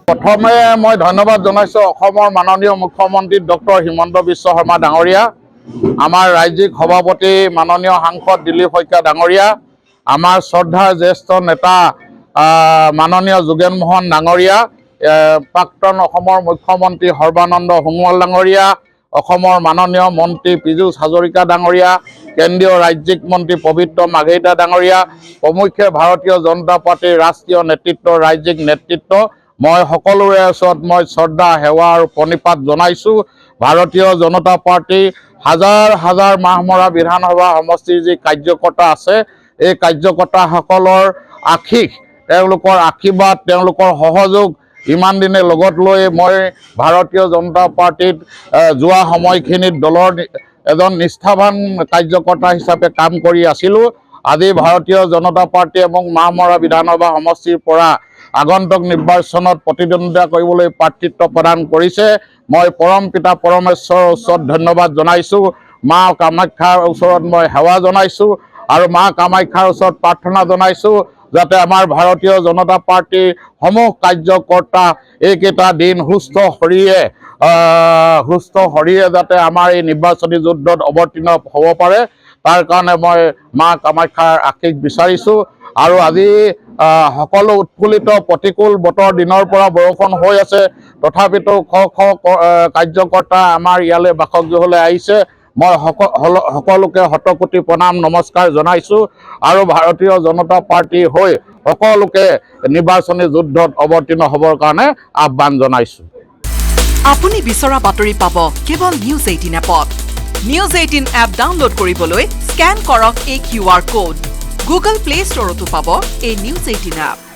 প্ৰথমে মই ধন্যবাদ জনাইছোঁ অসমৰ মাননীয় মুখ্যমন্ত্ৰী ডক্টৰ হিমন্ত বিশ্ব শৰ্মা ডাঙৰীয়া, আমাৰ ৰাজ্যিক সভাপতি মাননীয় সাংসদ দিলীপ শইকীয়া ডাঙৰীয়া, আমাৰ শ্ৰদ্ধাৰ জ্যেষ্ঠ নেতা মাননীয় যোগেন মোহন ডাঙৰীয়া, প্ৰাক্তন অসমৰ মুখ্যমন্ত্ৰী সৰ্বানন্দ সোণোৱাল ডাঙৰীয়া, অসমৰ মাননীয় মন্ত্ৰী পীযুষ হাজৰিকা ডাঙৰীয়া, কেন্দ্ৰীয় ৰাজ্যিক মন্ত্ৰী পবিত্ৰ মাঘেৰিটা ডাঙৰীয়া, প্ৰমুখ্যে ভাৰতীয় জনতা পাৰ্টীৰ ৰাষ্ট্ৰীয় নেতৃত্ব, ৰাজ্যিক নেতৃত্ব, মই সকলোৰে ওচৰত মই শ্ৰদ্ধা সেৱা আৰু প্ৰণিপাত জনাইছোঁ। ভাৰতীয় জনতা পাৰ্টী হাজাৰ হাজাৰ মাহমৰা বিধানসভা সমষ্টিৰ যি কাৰ্যকৰ্তা আছে, এই কাৰ্যকৰ্তাসকলৰ আশীষ, তেওঁলোকৰ আশীৰ্বাদ, তেওঁলোকৰ সহযোগ ইমান দিনে লগত লৈ মই ভাৰতীয় জনতা পাৰ্টীত যোৱা সময়খিনিত দলৰ এজন নিষ্ঠাৱান কাৰ্যকৰ্তা হিচাপে কাম কৰি আছিলোঁ। আজি ভাৰতীয় জনতা পাৰ্টী এবং মাহমৰা বিধানসভা সমষ্টিৰ পৰা আগন্তুক নিৰ্বাচনত প্ৰতিদ্বন্দ্বিতা কৰিবলৈ প্ৰাৰ্থিত্ব প্ৰদান কৰিছে। মই পৰম পিতা পৰমেশ্বৰৰ ওচৰত ধন্যবাদ জনাইছোঁ। মা কামাখ্যাৰ ওচৰত মই সেৱা জনাইছোঁ আৰু মা কামাখ্যাৰ ওচৰত প্ৰাৰ্থনা জনাইছোঁ যাতে আমাৰ ভাৰতীয় জনতা পাৰ্টীৰ সমূহ কাৰ্যকৰ্তা এইকেইটা দিন সুস্থ শৰীৰে যাতে আমাৰ এই নিৰ্বাচনী যুদ্ধত অৱতীৰ্ণ হ'ব পাৰে, তাৰ কাৰণে মই মা কামাখ্যাৰ আশীষ বিচাৰিছোঁ। আৰু আজি সকলো উৎফুল্লিত, প্ৰতিকূল বতৰ, দিনৰ পৰা বৰষুণ হৈ আছে, তথাপিতো শ শ কাৰ্যকৰ্তা আমাৰ ইয়ালৈ বাসগৃহলৈ আহিছে। মই সকলোকে শতকোটি প্ৰণাম নমস্কাৰ জনাইছোঁ আৰু ভাৰতীয় জনতা পাৰ্টীৰ হৈ সকলোকে নিৰ্বাচনী যুদ্ধত অৱতীৰ্ণ হ'বৰ কাৰণে আহ্বান জনাইছোঁ। আপুনি বিচৰা বাতৰি পাব কেৱল নিউজ 18 এপত। নিউজ 18 এপ ডাউনলোড কৰিবলৈ স্কেন কৰক এই QR কোড। গুগল প্লে ষ্টৰতো পাব এই নিউজ 18 এপ।